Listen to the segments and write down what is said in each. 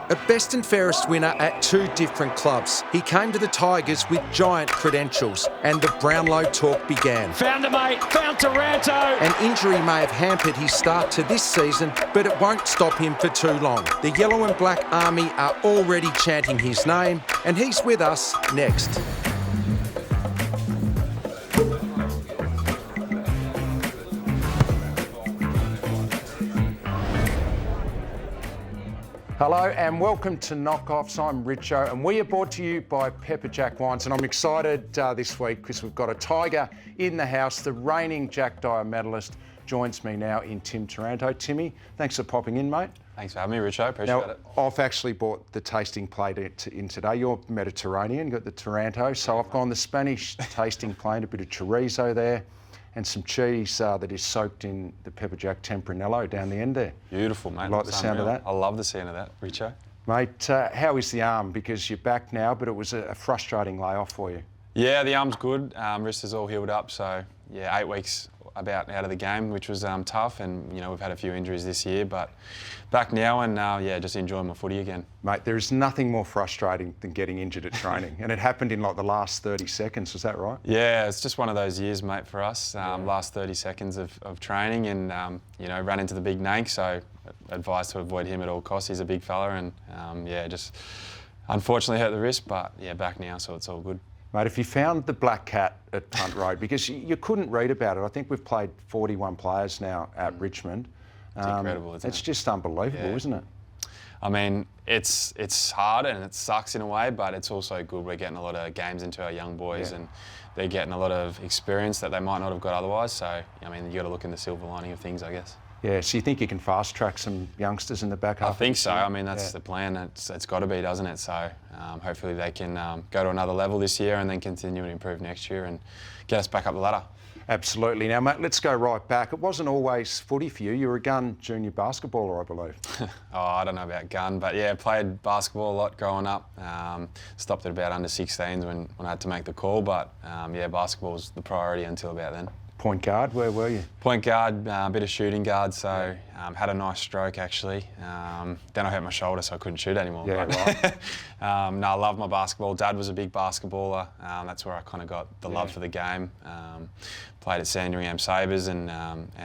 A best and fairest winner at two different clubs. He came to the Tigers with giant credentials and the Brownlow talk began. Found a mate, found Taranto. An injury may have hampered his start to this season, but it won't stop him for too long. The Yellow and Black Army are already chanting his name, and he's with us next. Hello and welcome to Knockoffs. I'm Richo and we are brought to you by Pepper Jack Wines, and I'm excited this week because we've got a Tiger in the house. The reigning Jack Dyer medalist joins me now in Tim Taranto. Timmy, thanks for popping in, mate. Thanks for having me, Richo. Appreciate it. I've actually bought the tasting plate in today. You're Mediterranean, got the Taranto, so I've gone the Spanish tasting plate, a bit of chorizo there, and some cheese that is soaked in the pepper jack tempranillo down the end there. Beautiful, mate. You like the sound of that? I love the sound of that, Richo. Mate, how is the arm? Because you're back now, but it was a frustrating layoff for you. Yeah, the arm's good. Wrist is all healed up, so yeah, 8 weeks about out of the game, which was tough, and you know we've had a few injuries this year, but back now and yeah, just enjoying my footy again. Mate, there is nothing more frustrating than getting injured at training, and it happened in like the last 30 seconds. Was that right? Yeah, it's just one of those years, mate, for us. Last 30 seconds of training, and you know, ran into the big Nank, so advised to avoid him at all costs. He's a big fella, and yeah, just unfortunately hurt the wrist, but yeah, back now, so it's all good. Mate, if you found the black cat at Punt Road, because you couldn't read about it. I think we've played 41 players now at Richmond. It's incredible, isn't it? It's just unbelievable, isn't it? I mean, it's hard and it sucks in a way, but it's also good. We're getting a lot of games into our young boys, and they're getting a lot of experience that they might not have got otherwise. So, I mean, you got to look in the silver lining of things, I guess. Yeah, so you think you can fast track some youngsters in the back half? I think so. I mean, that's the plan. It's got to be, doesn't it? So hopefully they can go to another level this year and then continue to improve next year and get us back up the ladder. Absolutely. Now, mate, let's go right back. It wasn't always footy for you. You were a gun junior basketballer, I believe. Oh, I don't know about gun, but yeah, played basketball a lot growing up. Stopped at about under 16s when I had to make the call, but yeah, basketball was the priority until about then. Point guard, where were you? Point guard, a bit of shooting guard, so had a nice stroke actually. Then I hurt my shoulder, so I couldn't shoot anymore. Yeah, right. No, I love my basketball. Dad was a big basketballer. That's where I kind of got the love for the game. Played at Sandringham Sabres and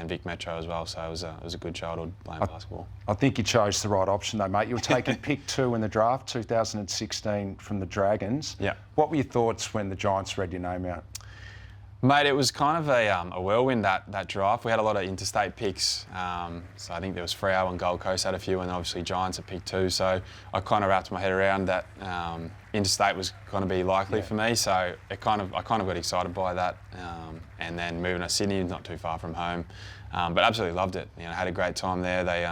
Vic Metro as well, so it was a good childhood playing basketball. I think you chose the right option though, mate. You were taken pick 2 in the draft, 2016 from the Dragons. Yeah. What were your thoughts when the Giants read your name out? Mate, it was kind of a whirlwind, that draft. We had a lot of interstate picks. So I think there was Freo and Gold Coast had a few, and obviously Giants at pick 2. So I kind of wrapped my head around that interstate was going to be likely for me. So I kind of got excited by that. And then moving to Sydney, not too far from home. But absolutely loved it. You know, had a great time there. They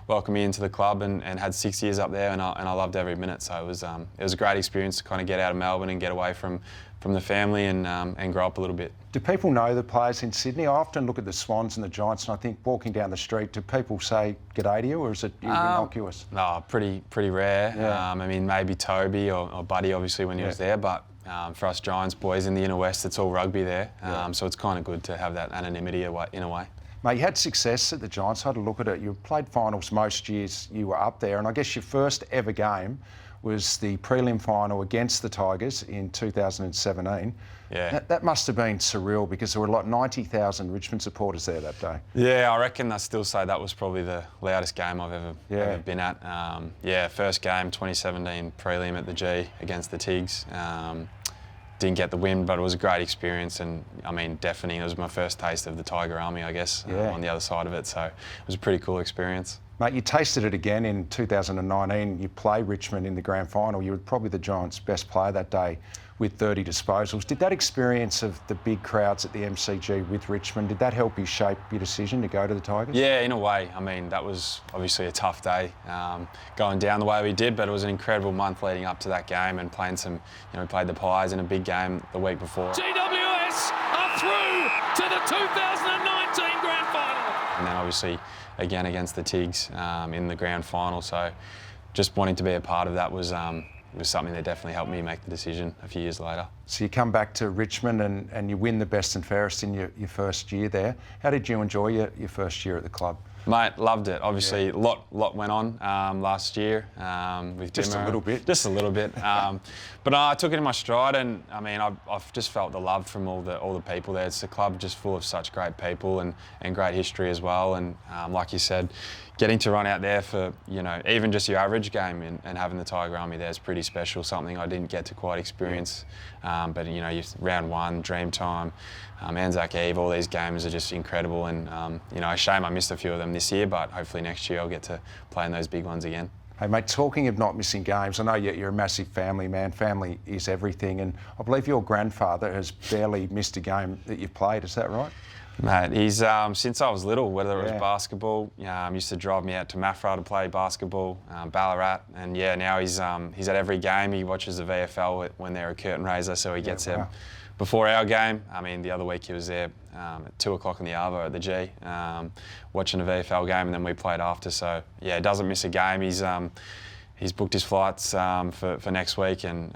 welcomed me into the club and had 6 years up there, and I loved every minute. So it was a great experience to kind of get out of Melbourne and get away from the family and grow up a little bit. Do people know the players in Sydney? I often look at the Swans and the Giants, and I think walking down the street, do people say g'day to you, or is it innocuous? No, pretty rare. Yeah. I mean, maybe Toby or Buddy, obviously, when he was there, but for us Giants boys in the inner west, it's all rugby there. So it's kind of good to have that anonymity in a way. Mate, you had success at the Giants. I had a look at it. You played finals most years you were up there, and I guess your first ever game was the prelim final against the Tigers in 2017. Yeah. That must have been surreal because there were like 90,000 Richmond supporters there that day. Yeah, I reckon I still say that was probably the loudest game I've ever been at. Yeah, first game, 2017 prelim at the G against the Tigs. Didn't get the win, but it was a great experience, and I mean, deafening. It was my first taste of the Tiger Army, I guess, on the other side of it. So it was a pretty cool experience. Mate, you tasted it again in 2019. You play Richmond in the grand final. You were probably the Giants' best player that day with 30 disposals. Did that experience of the big crowds at the MCG with Richmond, did that help you shape your decision to go to the Tigers? Yeah, in a way. I mean, that was obviously a tough day going down the way we did, but it was an incredible month leading up to that game and playing some, we played the Pies in a big game the week before. GWS are through to the 2019 grand final. And then obviously again against the Tigs in the grand final. So just wanting to be a part of that was something that definitely helped me make the decision a few years later. So you come back to Richmond and you win the best and fairest in your first year there. How did you enjoy your first year at the club? Mate, loved it. Obviously, a lot went on last year with Just Dimmer. a little bit. Just a little bit. But I took it in my stride, and I mean, I've just felt the love from all the people there. It's a club just full of such great people and great history as well. And like you said, getting to run out there for, you know, even just your average game and having the Tiger Army there is pretty special, something I didn't get to quite experience. But, you know, round one, Dreamtime, Anzac Eve, all these games are just incredible. And, you know, a shame I missed a few of them this year, but hopefully next year I'll get to play in those big ones again. Hey mate, talking of not missing games, I know you're a massive family man. Family is everything, and I believe your grandfather has barely missed a game that you've played. Is that right? Mate, he's since I was little, whether it was basketball, used to drive me out to Maffra to play basketball, Ballarat, and now he's at every game. He watches the VFL when they're a curtain raiser, so he gets there before our game. I mean, the other week he was there at 2 o'clock in the Arvo at the G, watching a VFL game, and then we played after. So yeah, doesn't miss a game. He's booked his flights for next week, and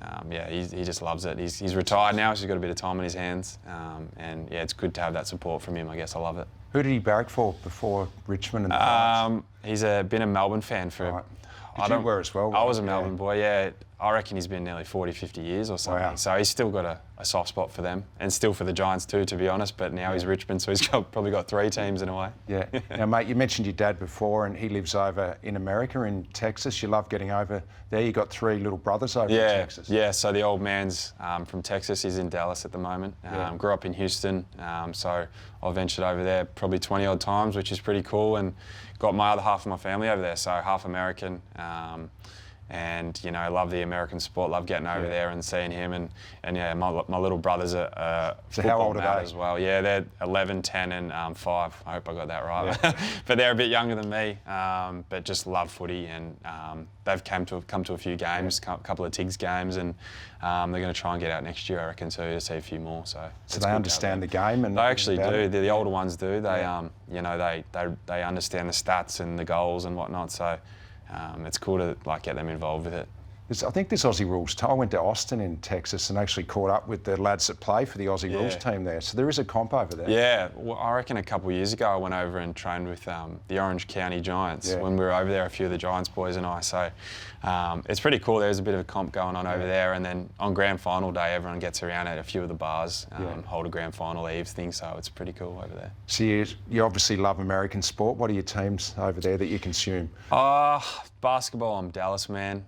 he just loves it. He's retired now, so he's got a bit of time on his hands, and yeah, it's good to have that support from him. I guess I love it. Who did he barrack for before Richmond and the Pirates? He's been a Melbourne fan for. Right. You were as well. I was a Melbourne boy, yeah. I reckon he's been nearly 40, 50 years or something. Wow. So he's still got a soft spot for them, and still for the Giants too, to be honest. But now he's Richmond, so he's probably got 3 teams in a way. Yeah. Now, mate, you mentioned your dad before, and he lives over in America, in Texas. You love getting over there. You got 3 little brothers over in Texas. Yeah, so the old man's from Texas. He's in Dallas at the moment. Grew up in Houston, so I ventured over there probably 20 odd times, which is pretty cool, and got my other half of my family over there, so half American. And you know, love the American sport. Love getting over there and seeing him. And yeah, my little brothers are so how old are they as well? Yeah, they're 11, 10, and 5. I hope I got that right. Yeah. But they're a bit younger than me. But just love footy, and they've come to a few games, a couple of Tigs games, and they're going to try and get out next year, I reckon, too, to see a few more. So they understand the game, and they actually do. The older ones do. They you know, they understand the stats and the goals and whatnot. So. It's cool to get them involved with it. I think this Aussie Rules, I went to Austin in Texas and actually caught up with the lads that play for the Aussie Rules team there. So there is a comp over there. Yeah, well, I reckon a couple of years ago I went over and trained with the Orange County Giants when we were over there, a few of the Giants boys and I. So it's pretty cool. There's a bit of a comp going on over there. And then on grand final day, everyone gets around at a few of the bars, hold a grand final eve thing. So it's pretty cool over there. So you obviously love American sport. What are your teams over there that you consume? Basketball, I'm Dallas man.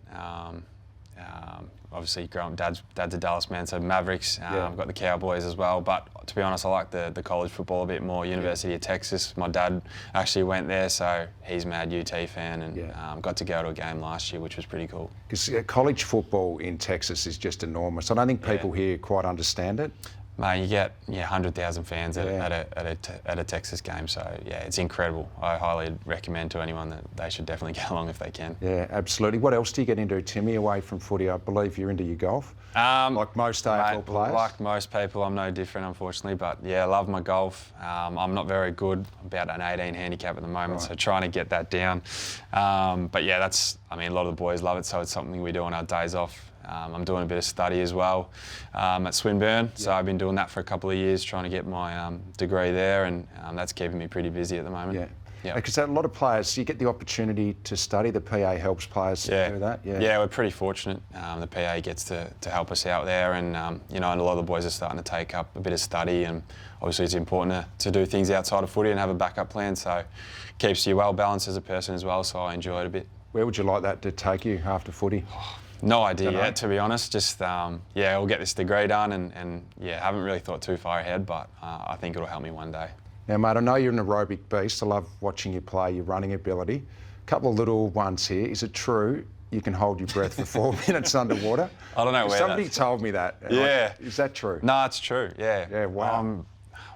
Obviously, growing up, Dad's a Dallas man, so Mavericks. I've got the Cowboys as well. But to be honest, I like the college football a bit more. University of Texas. My dad actually went there, so he's mad UT fan, and got to go to a game last year, which was pretty cool. Because college football in Texas is just enormous. I don't think people here quite understand it. Mate, you get 100,000 fans at a Texas game, so yeah, it's incredible. I highly recommend to anyone that they should definitely get along if they can. Yeah, absolutely. What else do you get into, Timmy, away from footy? I believe you're into your golf, like most AFL players. Like most people, I'm no different, unfortunately, but yeah, I love my golf. I'm not very good, about an 18 handicap at the moment, so trying to get that down. But yeah, a lot of the boys love it, so it's something we do on our days off. I'm doing a bit of study as well at Swinburne, so I've been doing that for a couple of years, trying to get my degree there, and that's keeping me pretty busy at the moment. Yeah, because a lot of players, you get the opportunity to study. The PA helps players do that. Yeah, we're pretty fortunate. The PA gets to help us out there, and and a lot of the boys are starting to take up a bit of study, and obviously it's important to do things outside of footy and have a backup plan, so it keeps you well balanced as a person as well, so I enjoy it a bit. Where would you like that to take you after footy? No idea yet, to be honest. Just, we'll get this degree done, and haven't really thought too far ahead, but I think it'll help me one day. Now, mate, I know you're an aerobic beast. I love watching you play, your running ability. A couple of little ones here. Is it true you can hold your breath for 4 minutes underwater? I don't know where somebody told me that. Is that true? No, it's true, yeah. Yeah, wow.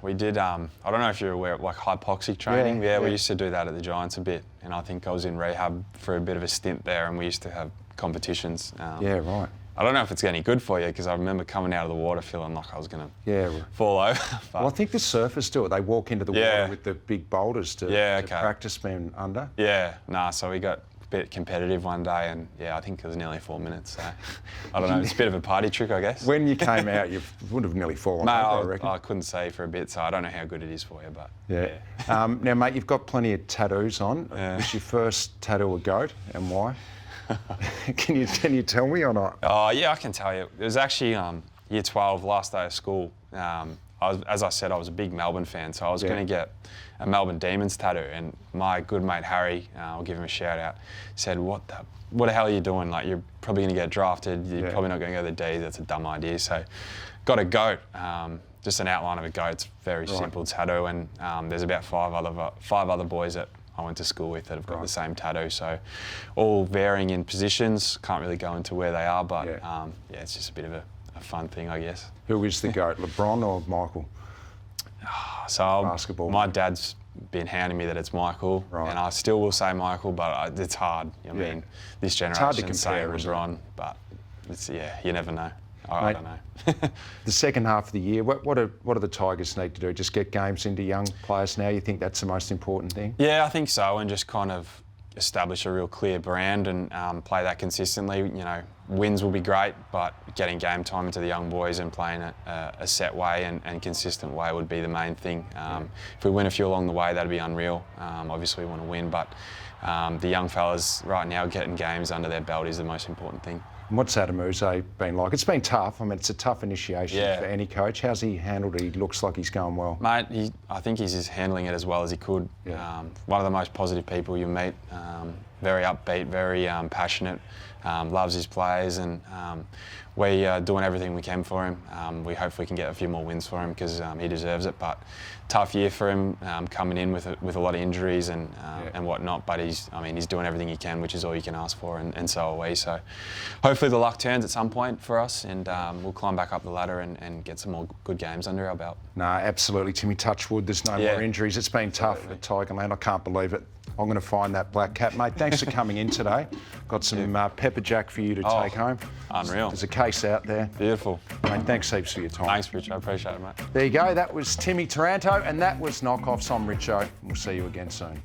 We did, I don't know if you're aware of hypoxic training. We used to do that at the Giants a bit, and I think I was in rehab for a bit of a stint there, and we used to have competitions. Right. I don't know if it's any good for you, because I remember coming out of the water feeling like I was going to fall over. Well, I think the surfers do it. They walk into the water with the big boulders to practice being under. So we got bit competitive one day, and yeah, I think it was nearly 4 minutes. So I don't know. It's a bit of a party trick, I guess. When you came out, you would have nearly fallen No, over, I reckon. I couldn't see for a bit, so I don't know how good it is for you, but Yeah. Now, mate, you've got plenty of tattoos on. Was your first tattoo a goat, and why? Can you tell me or not? Oh yeah, I can tell you. It was actually year 12, last day of school. As I said, I was a big Melbourne fan, so I was going to get a Melbourne Demons tattoo. And my good mate Harry, I'll give him a shout out, said, "What the hell are you doing? Like, you're probably going to get drafted. You're probably not going to go to the D. That's a dumb idea." So, got a goat. Just an outline of a goat. It's a very simple tattoo, and there's about five other boys that I went to school with that have got the same tattoo. So, all varying in positions. Can't really go into where they are, but it's just a bit of a fun thing, I guess. Who is the GOAT, LeBron or Michael? So basketball. My dad's been hounding me that it's Michael, and I still will say Michael, but it's hard. I mean, this generation saying LeBron, but it's, you never know. I don't know. The second half of the year, what do the Tigers need to do? Just get games into young players now? You think that's the most important thing? Yeah, I think so, and just kind of establish a real clear brand and play that consistently. You know, wins will be great, but getting game time into the young boys and playing it a set way and consistent way would be the main thing. If we win a few along the way, that'd be unreal. Obviously, we want to win, but the young fellas right now getting games under their belt is the most important thing. And what's Adamuse been like? It's been tough. I mean, it's a tough initiation for any coach. How's he handled it? He looks like he's going well. Mate, I think he's just handling it as well as he could. One of the most positive people you meet. Very upbeat, very passionate, loves his players, and we are doing everything we can for him. We hopefully can get a few more wins for him because he deserves it. But tough year for him, coming in with a lot of injuries and whatnot. But he's doing everything he can, which is all you can ask for, and so are we. So hopefully the luck turns at some point for us, and we'll climb back up the ladder and get some more good games under our belt. No, absolutely, Timmy. Touch wood. There's no more injuries. It's been tough at Tigerland. I can't believe it. I'm going to find that black cat, mate. Thanks for coming in today. Got some pepper jack for you to take home. Unreal. There's a case out there. Beautiful. Mate, thanks heaps for your time. Thanks, Rich. I appreciate it, mate. There you go. That was Timmy Taranto, and that was Knockoffs. I'm Richo. We'll see you again soon.